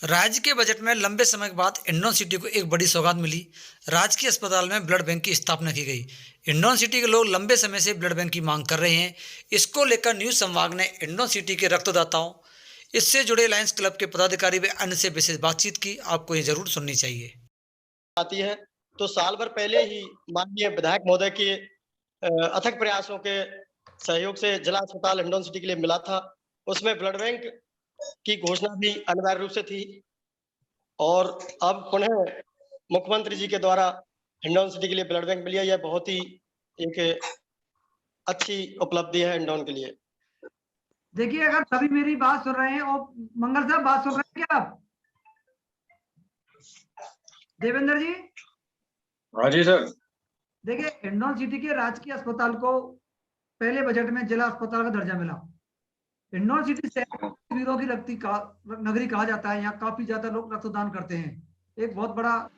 राज्य के बजट में लंबे समय के बाद हिंडौन सिटी को एक बड़ी सौगात मिली। राजकीय अस्पताल में ब्लड बैंक की स्थापना की गई। हिंडौन सिटी के लोग लंबे समय से ब्लड बैंक की मांग कर रहे हैं। इसको लेकर न्यूज संभाग ने हिंडौन सिटी के रक्तदाताओं, इससे जुड़े लायंस क्लब के पदाधिकारी व अन्य से विशेष बातचीत की। आपको ये जरूर सुननी चाहिए। आती है तो साल भर पहले ही माननीय विधायक महोदय के अथक प्रयासों के सहयोग से जिला अस्पताल हिंडौन सिटी के लिए मिला था। उसमें ब्लड बैंक की घोषणा भी अनिवार्य रूप से थी और अब पुनः मुख्यमंत्री जी के द्वारा हिंडौन सिटी के लिए ब्लड बैंक मिली है। यह बहुत ही एक अच्छी उपलब्धि है हिंडौन के लिए। देखिए, अगर सभी मेरी बात सुन रहे हैं और मंगल साहब बात सुन रहे हैं क्या आप? देवेंद्र जी, हाँ जी सर। देखिए, हिंडौन सिटी के राजकीय अस्पताल को पहले बजट में जिला अस्पताल का दर्जा मिला। हिंडौन सिटी शहर वीरों की नगरी कहा जाता है। यहाँ काफी ज्यादा लोग रक्तदान करते हैं। एक बहुत बड़ा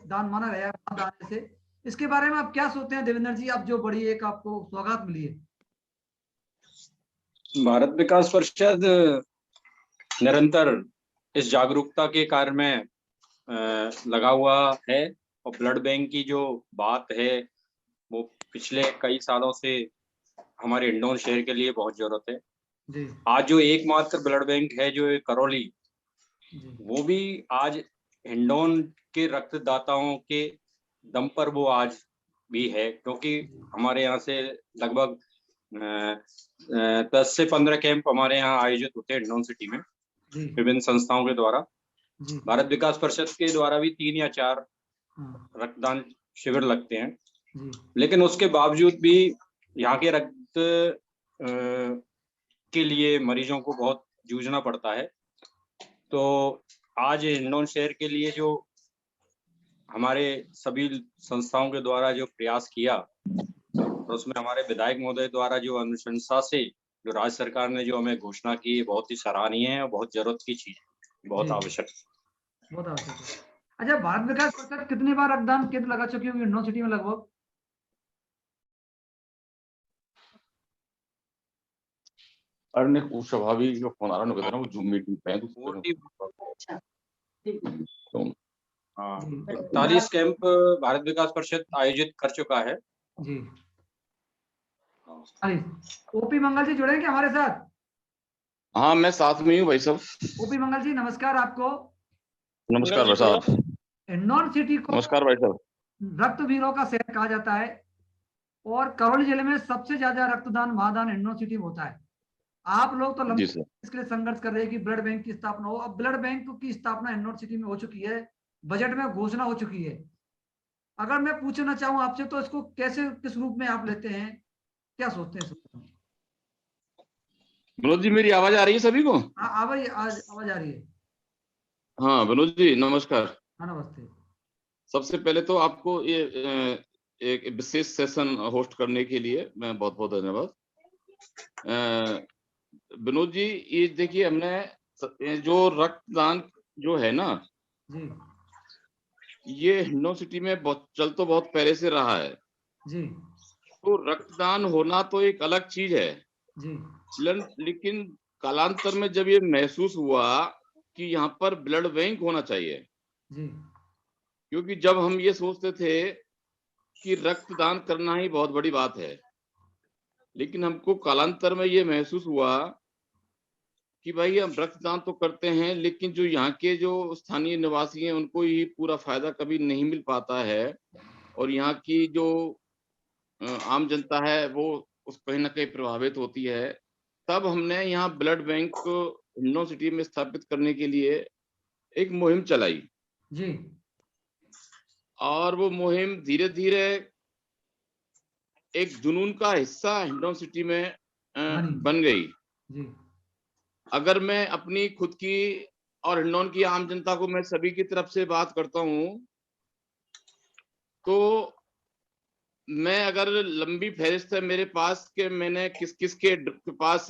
दान माना गया है दान से। इसके बारे में आप क्या सोचते हैं देवेंद्र जी? आप जो बड़ी एक आपको सौगात मिली है। भारत विकास परिषद निरंतर इस जागरूकता के कार्य में लगा हुआ है और ब्लड बैंक की जो बात है वो पिछले कई सालों से हमारे हिंडौन शहर के लिए बहुत जरूरत है जी। आज जो एकमात्र ब्लड बैंक है जो करौली, वो भी आज हिंडौन के रक्तदाताओं के दम पर वो आज भी है, क्योंकि हमारे यहाँ से लगभग 10 से 15 कैंप हमारे यहाँ आयोजित होते हैं हिंडौन सिटी में विभिन्न संस्थाओं के द्वारा। भारत विकास परिषद के द्वारा भी 3 या 4 रक्तदान शिविर लगते हैं, लेकिन उसके बावजूद भी यहाँ के रक्त के लिए मरीजों को बहुत जूझना पड़ता है। तो आज हिंडौन शहर के लिए जो हमारे सभी संस्थाओं के द्वारा जो प्रयास किया, और उसमें हमारे विधायक महोदय द्वारा जो अनुशंसा से जो राज्य सरकार ने जो हमें घोषणा की, बहुत ही सराहनीय है और बहुत जरूरत की चीज, बहुत आवश्यक है। बहुत आवश्यक है। अच्छा, भारत विकास परिषद कितनी बार रक्तदान केंद्र लगा चुकी होगी हिंडौन सिटी में? लगभग अरे स्वाभाविक जो फोन आ रहा है वो जूम मीटिंग पे है तो 41 कैंप भारत विकास परिषद आयोजित कर चुका है जी। ओपी मंगल जी जुड़े क्या हमारे साथ? हाँ, मैं साथ में हूँ भाई साहब। ओपी मंगल जी नमस्कार आपको। नमस्कार भाई साहब। हिंडौन सिटी को नमस्कार भाई साहब। रक्तवीरों का शहर कहा जाता है और करौली जिले में सबसे ज्यादा रक्तदान महादान हिंडौन सिटी में होता है। आप लोग तो लंबे इसके लिए संघर्ष कर रहे हैं कि ब्लड बैंक की स्थापना हो। अब ब्लड बैंक की स्थापना हिंडौन सिटी में हो चुकी है, बजट में घोषणा हो चुकी है। अगर मैं पूछना चाहूं आपसे तो इसको कैसे, किस रूप में आप लेते हैं, क्या सोचते हैं? विनोद जी, मेरी आवाज आ रही है सभी को? हाँ, आवाज आ रही है। हाँ विनोद जी नमस्कार। हाँ नमस्ते। सबसे पहले तो आपको ये एक विशेष सेशन होस्ट करने के लिए मैं बहुत बहुत धन्यवाद। विनोद जी, ये देखिए, हमने जो रक्तदान जो है ना जी, ये हिंडौन सिटी में बहुत पहले से रहा है जी। तो रक्तदान होना तो एक अलग चीज है जी, लेकिन कालांतर में जब ये महसूस हुआ कि यहाँ पर ब्लड बैंक होना चाहिए जी, क्योंकि जब हम ये सोचते थे कि रक्तदान करना ही बहुत बड़ी बात है, लेकिन हमको कालांतर में ये महसूस हुआ कि भाई हम रक्तदान तो करते हैं लेकिन जो यहाँ के जो स्थानीय निवासी हैं उनको ही पूरा फायदा कभी नहीं मिल पाता है और यहाँ की जो आम जनता है वो उस कहीं ना कहीं प्रभावित होती है। तब हमने यहाँ ब्लड बैंक को हिंडौन सिटी में स्थापित करने के लिए एक मुहिम चलाई जी। और वो मुहिम धीरे धीरे एक जुनून का हिस्सा हिंडौन सिटी में बन गई जी। अगर मैं अपनी खुद की और हिंडौन की आम जनता को मैं सभी की तरफ से बात करता हूं तो मैं अगर लंबी फहरिस्त है मेरे पास के मैंने किस किस के पास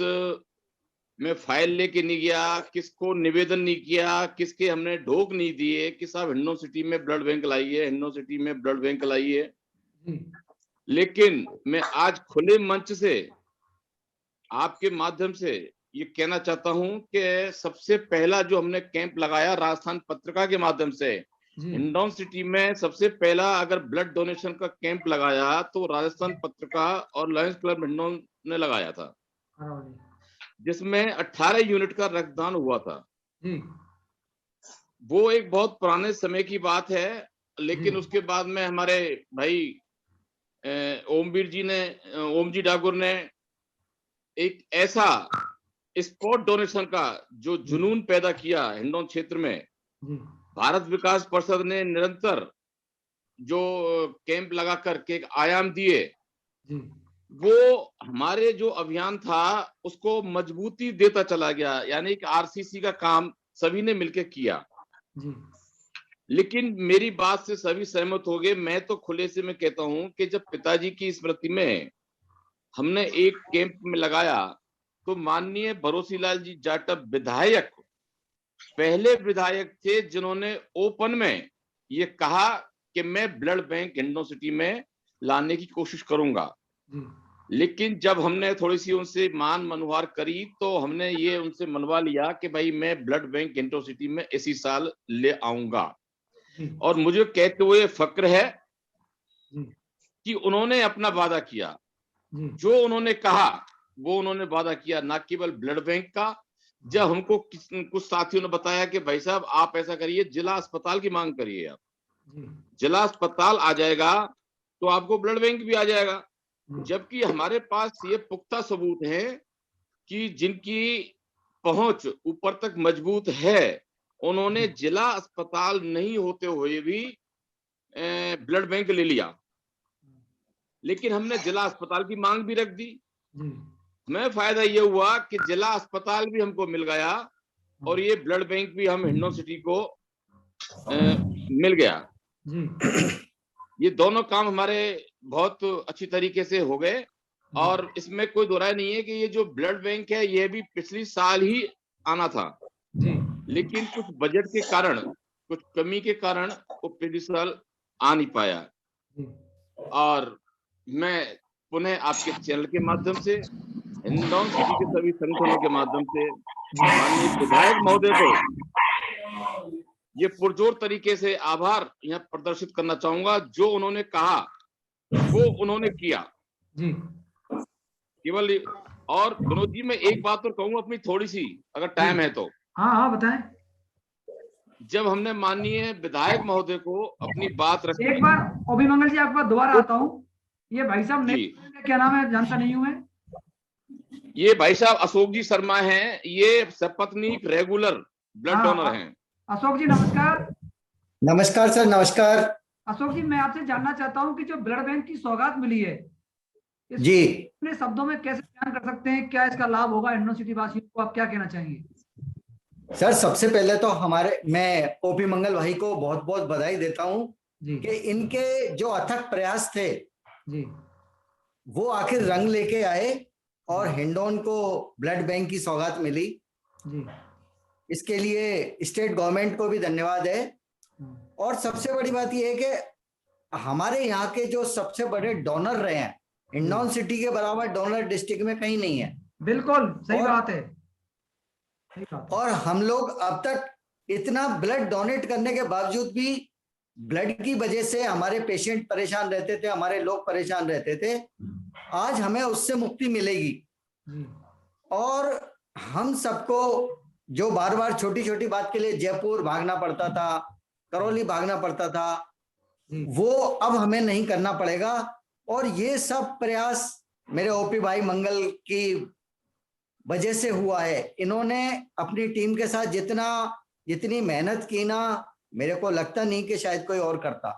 मैं फाइल लेके नहीं गया, किसको निवेदन नहीं किया, किसके हमने ढोक नहीं दिए कि साहब हिंडौन सिटी में ब्लड बैंक लाइए, हिंडौन सिटी में ब्लड बैंक लाइए। लेकिन मैं आज खुले मंच से आपके माध्यम से ये कहना चाहता हूं कि सबसे पहला जो हमने कैंप लगाया राजस्थान पत्रिका के माध्यम से, जी हिंडौन सिटी में सबसे पहला अगर ब्लड डोनेशन का कैंप लगाया तो राजस्थान पत्रिका और लायंस क्लब हिंडौन ने लगाया था, हाँ जी जिसमें 18 यूनिट का रक्तदान हुआ था। जी वो एक बहुत पुराने समय की बात है, लेकिन जी उसके बाद में हमारे भाई ओम जी डाकुर ने एक ऐसा स्पॉट डोनेशन का जो जुनून पैदा किया हिंडौन क्षेत्र में। जी भारत विकास परिषद ने निरंतर जो कैंप लगा करके एक आयाम दिए, जी वो हमारे जो अभियान था उसको मजबूती देता चला गया, यानी कि आरसीसी का काम सभी ने मिलकर किया। जी लेकिन मेरी बात से सभी सहमत हो गए। मैं तो खुले से मैं कहता हूं कि जब पिताजी की स्मृति में हमने एक कैंप में लगाया तो माननीय भरोसी लाल जी जाटव विधायक पहले विधायक थे जिन्होंने ओपन में ये कहा कि मैं ब्लड बैंक हिंडौन सिटी में लाने की कोशिश करूंगा। जी लेकिन जब हमने थोड़ी सी उनसे मान मनुहार करी तो हमने ये उनसे मनवा लिया कि भाई मैं ब्लड बैंक हिंडौन सिटी में इसी साल ले आऊंगा। जी और मुझे कहते हुए फक्र है जी कि उन्होंने अपना वादा किया, जी जो उन्होंने कहा वो उन्होंने वादा किया, ना केवल ब्लड बैंक का। जब हमको कुछ साथियों ने बताया कि भाई साहब आप ऐसा करिए, जिला अस्पताल की मांग करिए, आप जी जिला अस्पताल आ जाएगा तो आपको ब्लड बैंक भी आ जाएगा। जी जबकि हमारे पास ये पुख्ता सबूत हैं कि जिनकी पहुंच ऊपर तक मजबूत है, उन्होंने जिला अस्पताल नहीं होते हुए भी ब्लड बैंक ले लिया। लेकिन हमने जिला अस्पताल की मांग भी रख दी। जी हमें फायदा ये हुआ कि जिला अस्पताल भी हमको मिल गया और ये ब्लड बैंक भी हम हिंडौन सिटी को मिल गया। जी ये दोनों काम हमारे बहुत अच्छी तरीके से हो गए और इसमें कोई दो राय नहीं है कि ये जो ब्लड बैंक है ये भी पिछली साल ही आना था, जी लेकिन कुछ बजट के कारण, कुछ कमी के कारण वो पिछली साल आ नहीं पाया। जी और मैं पुनः आपके चैनल के माध्यम से, हिंडौन सिटी के सभी संगठनों के माध्यम से माननीय विधायक महोदय को ये पुरजोर तरीके से आभार यहाँ प्रदर्शित करना चाहूंगा। जो उन्होंने कहा वो उन्होंने किया जी केवल। और विनोद जी मैं एक बात और कहूंगा अपनी थोड़ी सी, अगर टाइम है तो। हाँ हाँ बताएं। जब हमने माननीय विधायक महोदय को अपनी बात रखी, एक बार अभिमंगल जी आपके पास दोबारा आता हूँ। ये भाई साहब जी क्या नाम है, जानता नहीं हूँ मैं। ये भाई साहब अशोक जी शर्मा हैं, ये सपत्नीक रेगुलर ब्लड डोनर हैं। अशोक जी नमस्कार। नमस्कार सर, नमस्कार। अशोक जी मैं आपसे जानना चाहता हूँ कि जो ब्लड बैंक की सौगात मिली है जी अपने शब्दों में कैसे बयान कर सकते हैं, क्या इसका लाभ होगा हिंडौन सिटी वासियों को, आप क्या कहना चाहेंगे? सर, सबसे पहले तो मैं ओपी मंगल भाई को बहुत बहुत बधाई देता हूं कि इनके जो अथक प्रयास थे जी वो आखिर रंग लेके आए और हिंडौन को ब्लड बैंक की सौगात मिली। जी इसके लिए स्टेट गवर्नमेंट को भी धन्यवाद है। और सबसे बड़ी बात यह है कि हमारे यहाँ के जो सबसे बड़े डोनर रहे हैं, हिंडौन सिटी के बराबर डोनर डिस्ट्रिक्ट में कहीं नहीं है। बिल्कुल सही बात है, सही बात है। और हम लोग अब तक इतना ब्लड डोनेट करने के बावजूद भी ब्लड की वजह से हमारे पेशेंट परेशान रहते थे, हमारे लोग परेशान रहते थे। आज हमें उससे मुक्ति मिलेगी। और हम सबको जो बार बार छोटी छोटी बात के लिए जयपुर भागना पड़ता था, करौली भागना पड़ता था, वो अब हमें नहीं करना पड़ेगा। और ये सब प्रयास मेरे ओपी भाई मंगल की वजह से हुआ है। इन्होंने अपनी टीम के साथ जितनी मेहनत की ना, मेरे को लगता नहीं कि शायद कोई और करता।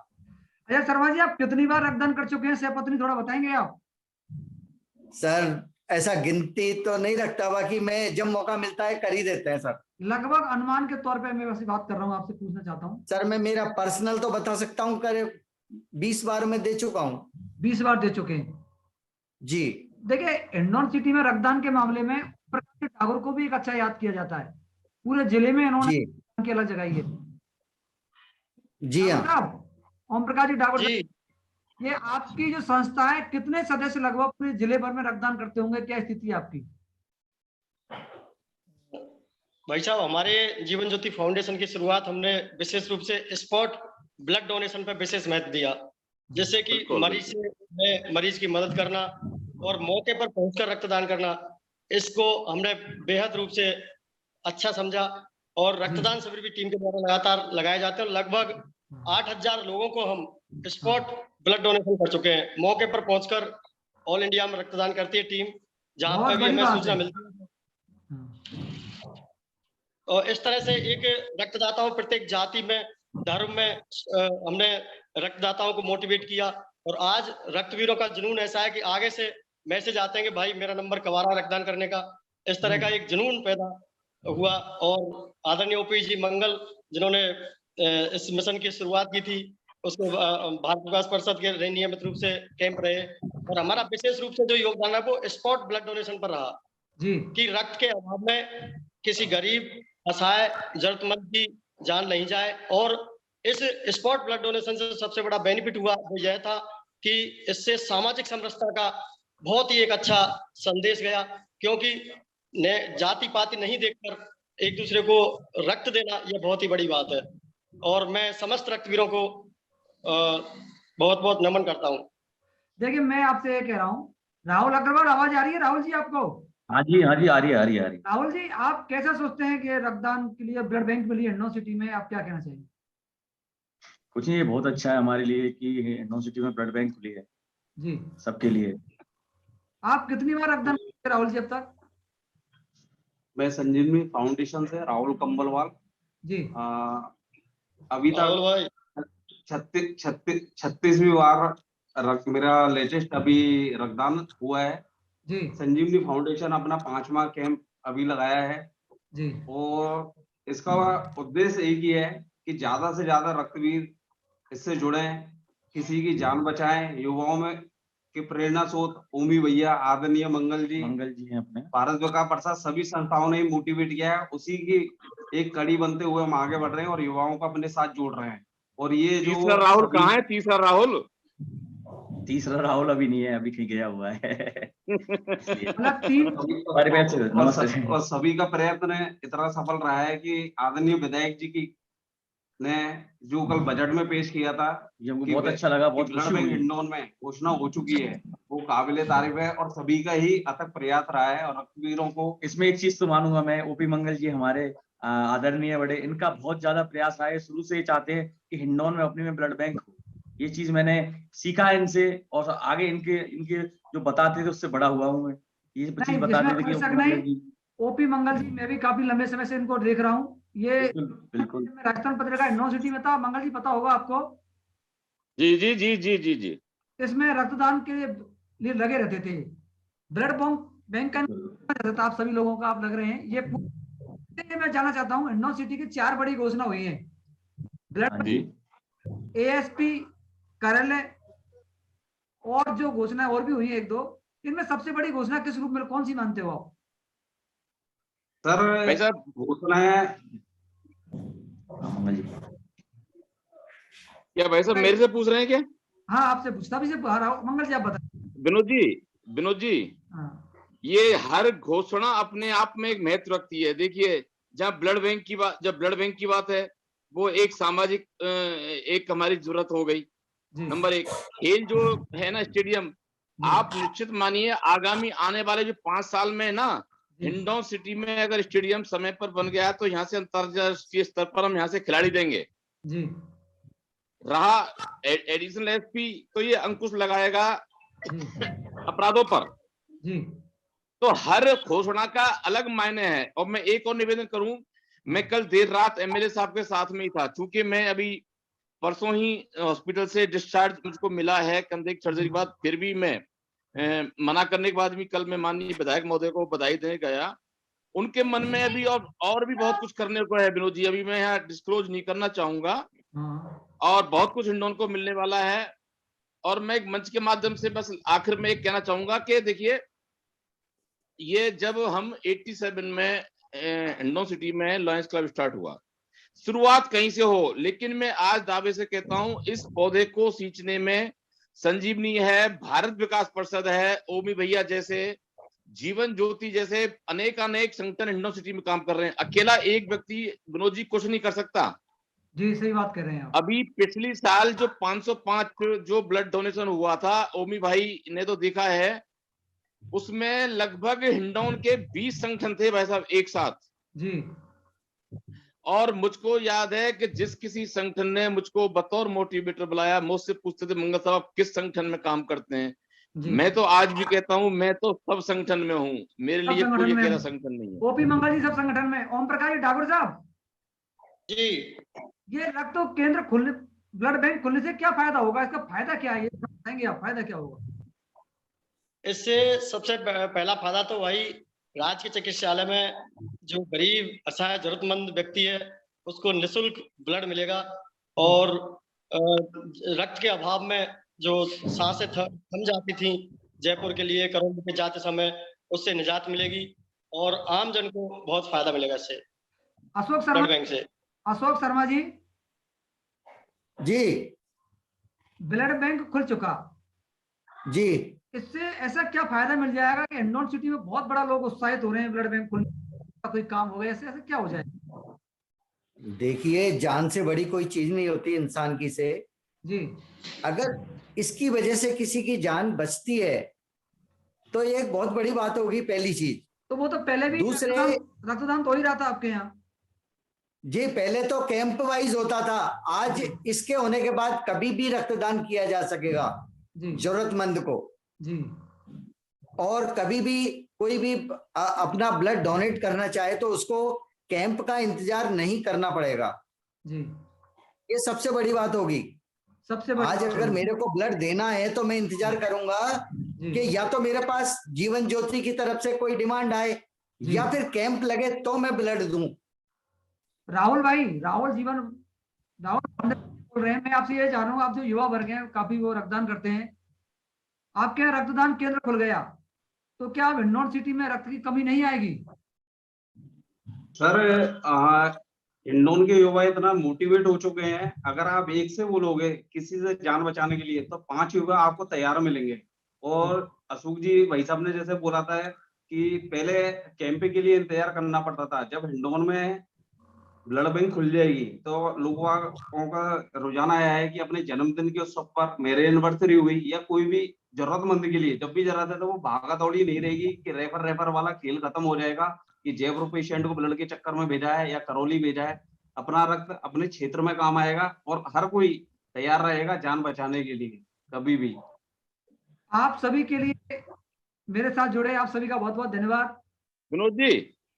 अच्छा शर्मा जी, आप कितनी बार रक्तदान कर चुके हैं सहपत्नी, थोड़ा बताएंगे आप? सर ऐसा गिनती तो नहीं रखता, बाकी मैं जब मौका मिलता है कर ही देते हैं सर। लगभग अनुमान के तौर पे मैं वैसे बात कर रहा हूँ, आपसे पूछना चाहता हूँ। सर मैं मेरा पर्सनल तो बता सकता हूँ, करीब 20 बार मैं दे चुका हूँ। 20 बार दे चुके हैं जी। देखिए हिंडौन सिटी में रक्तदान के मामले में प्रकाश ठाकुर को भी एक अच्छा याद किया जाता है। पूरे जिले में इन्होंने की अलग जगह है। जी हाँ ओम प्रकाश जी ठाकुर, जी ये आपकी जो संस्था है कितने सदस्य लगभग पूरे जिले भर में रक्तदान करते होंगे, क्या स्थिति है आपकी? भाई साहब, हमारे जीवन ज्योति फाउंडेशन की शुरुआत हमने विशेष रूप से स्पॉट ब्लड डोनेशन पर विशेष महत्व दिया, जैसे कि बिल्कुल, मरीज की मदद करना और मौके पर पहुंचकर रक्तदान करना, इसको हमने बेहद रूप से अच्छा समझा। और रक्तदान शिविर भी टीम के द्वारा लगातार लगाए जाते हैं। लगभग 8,000 लोगों को हम स्पॉट ब्लड डोनेशन कर चुके हैं। मौके पर पहुंचकर ऑल इंडिया में रक्तदान करती है टीम, जहां बहुत पर भी बड़ी हमें बात सूचना है। मिलती है। और इस तरह से एक रक्तदाताओं, प्रत्येक जाति में, धर्म में हमने रक्तदाताओं को मोटिवेट किया। और आज रक्तवीरों का जुनून ऐसा है कि आगे से मैसेज आते हैं कि भाई मेरा नंबर कब आ रहा है रक्तदान करने का। इस तरह का एक जुनून पैदा हुआ। और आदरणीय ओपी जी मंगल, जिन्होंने इस मिशन की शुरुआत की थी, उसके भारत विकास परिषद के नियमित रूप से कैंप रहे। और हमारा विशेष रूप से जो योगदान है वो स्पॉट ब्लड डोनेशन पर रहा जी कि रक्त के अभाव में किसी गरीब, असहाय, जरूरतमंद की जान नहीं जाए। और इस स्पॉट ब्लड डोनेशन से सबसे बड़ा बेनिफिट हुआ वो यह था कि इससे सामाजिक समरसता का बहुत ही एक अच्छा संदेश गया, क्योंकि जाति पाति नहीं देखकर एक दूसरे को रक्त देना यह बहुत ही बड़ी बात है। और मैं समस्त रक्तवीरों को बहुत बहुत नमन करता हूँ। देखिए, मैं आपसे ये कह रहा हूँ, राहुल अग्रवाल, आवाज आ रही है राहुल जी आपको? हाँ जी, हाँ जी, आ रही है, आ रही है, आ रही है। राहुल जी, आप कैसा सोचते हैं कि रक्तदान के लिए ब्लड बैंक मिली है हिंडौन सिटी में? आप क्या कहना चाहिए? कुछ नहीं, ये बहुत अच्छा है हमारे लिए कि हिंडौन सिटी में ब्लड बैंक खुली है जी, सबके लिए। आप कितनी बार रक्तदान किए राहुल जी अब तक? मैं संजीवनी फाउंडेशन से राहुल कंबलवाल जी, अभी राहुल भाई, तक 36वीं बार मेरा लेटेस्ट अभी रक्तदान हुआ है। जी, संजीवनी फाउंडेशन अपना 5वां कैंप अभी लगाया है जी, और इसका उद्देश्य एक ही है कि ज्यादा से ज्यादा रक्तवीर इससे जुड़े, किसी की जान बचाएं। युवाओं में के प्रेरणा स्रोत ओमी भैया, आदरणीय मंगल जी हैं अपने भारत विकास परिषद, सभी संस्थाओं ने मोटिवेट किया है। उसी की एक कड़ी बनते हुए हम आगे बढ़ रहे हैं और युवाओं को अपने साथ जोड़ रहे हैं। और ये जो तीसरा राहुल कहाँ है? तीसरा राहुल अभी नहीं है, अभी कहीं गया हुआ है। मतलब 3 और सभी का प्रयत्न इतना सफल रहा है कि आदरणीय विधायक जी की ने जो कल बजट में पेश किया था, ये हमको बहुत अच्छा लगा, बहुत ब्लड खुशी बैंक हुई। हिंडौन में घोषणा हो चुकी है, वो काबिले तारीफ है और सभी का ही अथक प्रयास रहा है। और रक्तवीरों को इसमें एक चीज तो मानूंगा मैं, ओपी मंगल जी हमारे आदरणीय बड़े, इनका बहुत ज्यादा प्रयास रहा है। शुरू से ही चाहते हैं कि हिंडौन में अपने में ब्लड बैंक हो। ये चीज मैंने सीखा है इनसे और आगे इनके जो बताते थे उससे बड़ा हुआ हूँ मैं। ये चीज बताते थे कि ओपी मंगल जी, मैं भी काफी लंबे समय से इनको देख रहा हूँ। ये बिल्कुल राजस्थान पत्रिका हिंडौन सिटी में था, मंगल जी पता होगा आपको? जी जी जी जी जी जी। इसमें रक्तदान के लिए लगे रहते थे। ब्लड बैंक का आप सभी लोगों का आप लग रहे हैं। ये मैं जानना चाहता हूँ, हिंडौन सिटी की 4 बड़ी घोषणा हुई है। ब्लड, एएसपी कार्यालय, और जो घोषणा और भी हुई है 1-2, इनमें सबसे बड़ी घोषणा किस रूप में, कौन सी मानते हो आप? सर घोषणा है क्या भाई साहब मेरे से पूछ रहे हैं क्या? हाँ, आपसे पूछता भी से मंगल जी, आप बताइए। विनोद जी, ये हर घोषणा अपने आप में एक महत्व रखती है। देखिए, जब ब्लड बैंक की बात है, वो एक सामाजिक एक हमारी जरूरत हो गई। नंबर 1, खेल जो है ना, स्टेडियम, आप निश्चित मानिए आगामी आने वाले जो 5 साल में ना, हिंडौन सिटी में अगर स्टेडियम समय पर बन गया तो यहाँ से अंतरराष्ट्रीय स्तर पर हम यहाँ से खिलाड़ी देंगे जी। रहा एडिशनल एसपी, तो ये अंकुश लगाएगा अपराधों पर जी। तो हर घोषणा का अलग मायने है। और मैं एक और निवेदन करूं, मैं कल देर रात एमएलए साहब के साथ में ही था, क्योंकि मैं अभी परसों ही हॉस्पिटल से डिस्चार्ज मुझको मिला है कंधे की सर्जरी के बाद। फिर भी मैं मना करने के बाद भी कल मैं माननीय विधायक महोदय को बधाई देने गया। उनके मन में अभी और भी बहुत कुछ करने को है विनोद जी, अभी मैं यहाँ डिस्क्लोज नहीं करना चाहूंगा, और बहुत कुछ हिंडौन को मिलने वाला है। और मैं एक मंच के माध्यम से बस आखिर में एक कहना चाहूंगा कि देखिए, ये जब हम 87 में हिंडौन सिटी में लॉयंस क्लब स्टार्ट हुआ, शुरुआत कहीं से हो, लेकिन मैं आज दावे से कहता हूं इस पौधे को सींचने में संजीवनी है, भारत विकास परिषद है, ओमी भैया जैसे जीवन ज्योति जैसे अनेक संगठन हिंडौन सिटी में काम कर रहे हैं। अकेला एक व्यक्ति विनोद जी कुछ नहीं कर सकता। जी सही बात कर रहे हैं आप। अभी पिछली साल जो 505 जो ब्लड डोनेशन हुआ था, ओमी भाई ने तो देखा है, उसमें लगभग हिंडौन के 20 संगठन थे भाई साहब एक साथ जी। और मुझको याद है कि जिस किसी संगठन ने मुझको बतौर मोटिवेटर बुलाया, मुझसे पूछते थे मंगल साहब आप किस संगठन में काम करते हैं, मैं तो आज भी कहता हूं मैं तो सब संगठन में हूं, मेरे लिए कोई अकेला संगठन नहीं है। ओपी मंगल जी सब संगठन में। ओम प्रकाश ठाकुर साहब जी, ये रक्त केंद्र खुलने, ब्लड बैंक खुलने से क्या फायदा होगा, इसका फायदा क्या है, ये बताएंगे आप, फायदा क्या होगा? इससे सबसे पहला फायदा तो वही राजकीय चिकित्सालय में जो गरीब असहाय जरूरतमंद व्यक्ति है उसको निःशुल्क ब्लड मिलेगा और रक्त के अभाव में जो सांसें थम जाती थी जयपुर के लिए करौली के जाते समय, उससे निजात मिलेगी और आम जन को बहुत फायदा मिलेगा इससे, अशोक ब्लड शर्मा, बैंक से। अशोक शर्मा जी जी ब्लड बैंक खुल चुका जी, इससे ऐसा क्या फायदा मिल जाएगा कि हिंडौन सिटी में बहुत बड़ा लोग उत्साहित हो रहे हैं ब्लड बैंक खुलने का, कोई काम हो गया, ऐसे ऐसे क्या हो जाएगा? देखिए जान से बड़ी कोई चीज नहीं होती इंसान की से जी। अगर इसकी वजह से किसी की जान बचती है तो ये एक बहुत बड़ी बात होगी, पहली चीज। तो वो तो पहले भी दूसरे रक्तदान तो ही रहा था आपके यहाँ। जी, पहले तो कैंप वाइज होता था, आज इसके होने के बाद कभी भी रक्तदान किया जा सकेगा जरूरतमंद को जी। और कभी भी कोई भी अपना ब्लड डोनेट करना चाहे तो उसको कैंप का इंतजार नहीं करना पड़ेगा जी। ये सबसे बड़ी बात होगी। सबसे बड़ी आज अगर मेरे को ब्लड देना है तो मैं इंतजार करूंगा कि या तो मेरे पास जीवन ज्योति की तरफ से कोई डिमांड आए या फिर कैंप लगे तो मैं ब्लड दूं। राहुल भाई, राहुल बोल रहे हैं, मैं आपसे ये जानूंगा, आप जो युवा वर्ग हैं काफी वो रक्तदान करते हैं, आपके यहाँ रक्तदान केंद्र खुल गया तो क्या हिंडौन सिटी में रक्त की कमी नहीं आएगी? सर हिंडौन के युवा इतना मोटिवेट हो चुके हैं, अगर आप एक से बोलोगे किसी से जान बचाने के लिए तो 5 युवा आपको तैयार मिलेंगे। और अशोक जी भाई साहब ने जैसे बोला था कि पहले कैंप के लिए इंतजार करना पड़ता था, जब हिंडौन में ब्लड बैंक खुल जाएगी तो लोगों का रुझान आया है कि अपने जन्मदिन के उत्सव पर, मेरे एनिवर्सरी हुई या कोई भी जरूरतमंद के लिए जब भी जरूरत है तो वो भागा दौड़ी नहीं रहेगी कि रेफर वाला खेल खत्म हो जाएगा कि जयपुर पेशेंट को ब्लड के चक्कर में भेजा है या करौली भेजा है। अपना रक्त अपने क्षेत्र में काम आएगा और हर कोई तैयार रहेगा जान बचाने के लिए कभी भी। आप सभी के लिए मेरे साथ जुड़े आप सभी का बहुत बहुत धन्यवाद। विनोद जी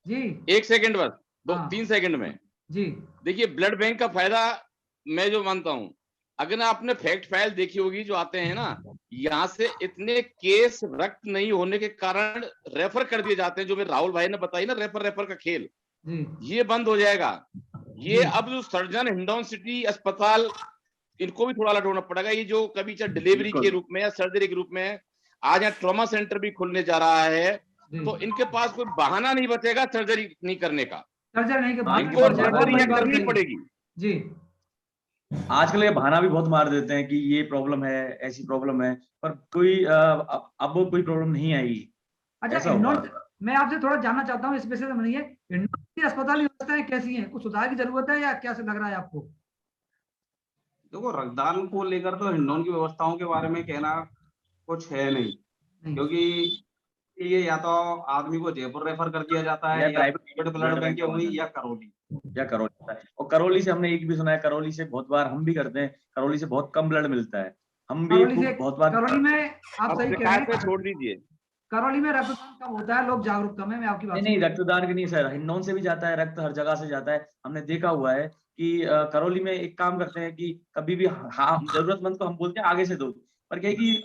जी 1 सेकंड बस, 2-3 सेकंड में जी। देखिए ब्लड बैंक का फायदा मैं जो मानता हूं, अगर आपने फैक्ट फाइल देखी होगी जो आते हैं ना, यहाँ से इतने केस रक्त नहीं होने के कारण रेफर कर दिए जाते हैं, जो मेरे राहुल भाई ने बताई ना रेफर का खेल, ये बंद हो जाएगा। ये अब जो सर्जन हिंडौन सिटी अस्पताल, इनको भी थोड़ा लटोना पड़ेगा। ये जो कभी चाहे डिलीवरी के रूप में या सर्जरी के रूप में, आज यहाँ ट्रॉमा सेंटर भी खुलने जा रहा है, तो इनके पास कोई बहाना नहीं बचेगा सर्जरी नहीं करने का, इनको सर्जरी करनी पड़ेगी जी। आजकल ये बहाना भी बहुत मार देते हैं कि ये प्रॉब्लम है, ऐसी प्रॉब्लम है, पर कोई अब कोई प्रॉब्लम नहीं आएगी। अच्छा, मैं आपसे थोड़ा जानना चाहता हूँ, इस विषय से नहीं है, हिंडौन की अस्पताल व्यवस्थाएं कैसी हैं, कुछ सुधार की जरूरत है या क्या लग रहा है आपको? देखो रक्तदान को लेकर तो हिंडौन की व्यवस्थाओं के बारे में कहना कुछ है नहीं, क्योंकि ये या तो आदमी को जयपुर रेफर कर दिया जाता है या प्राइवेट ब्लड बैंक हुई या करौली और करौली से हमने एक भी सुना है, करौली से बहुत बार हम भी करते हैं, करौली से बहुत कम ब्लड मिलता है, हम भी बहुत बार। करौली में आप सही कह रहे हैं, छोड़ दीजिए, करौली में रक्तदान कम होता है, लोग जागरूक कम है, मैं आपकी बात नहीं रक्तदान की नहीं सर, हिंडौन से भी जाता है रक्त, हर जगह से जाता है। हमने देखा हुआ है कि करौली में एक काम करते हैं कि कभी भी जरूरतमंद को हम बोलते हैं आगे से दो, पर क्या है कि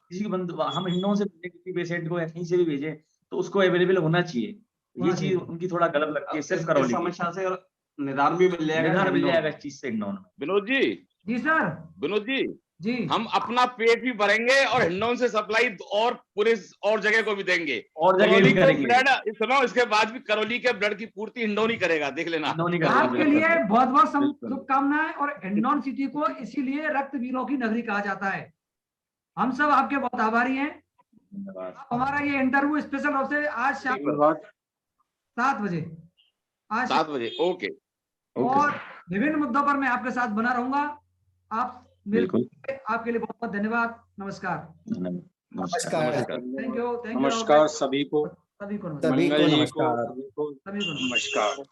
किसी को हम हिंडौन से किसी पेशेंट को या कहीं से भी भेजे तो उसको अवेलेबल होना चाहिए, ये चीज उनकी थोड़ा गलत लगती है। सिर्फ करौली समस्या से निदान भी मिल जाएगा इस चीज से हिंडौन में। विनोद जी जी सर, विनोद जी हम अपना पेट भी भरेंगे और हिंडौन से सप्लाई और पूरे और जगह को भी देंगे, और जगह भी करेंगे ब्लड सुनो, इसके बाद भी करौली के ब्लड की पूर्ति हिंडौन ही करेगा, देख लेना। आपके लिए बहुत बहुत शुभकामनाएं। और हिंडौन सिटी को इसीलिए रक्तवीरों की नगरी कहा जाता है। हम सब आपके बहुत आभारी हैं। धन्यवाद। हमारा ये इंटरव्यू स्पेशल हाउस है आज शाम धन्यवाद। 7 बजे, आज 7 बजे। ओके। और विभिन्न मुद्दों पर मैं आपके साथ बना रहूंगा। आप बिल्कुल। आपके लिए बहुत बहुत धन्यवाद। नमस्कार। नमस्कार। Thank you. नमस्कार सभी को। सभी को सभी को मंगल जी को नमस्कार। सभी को सभी को नमस्कार।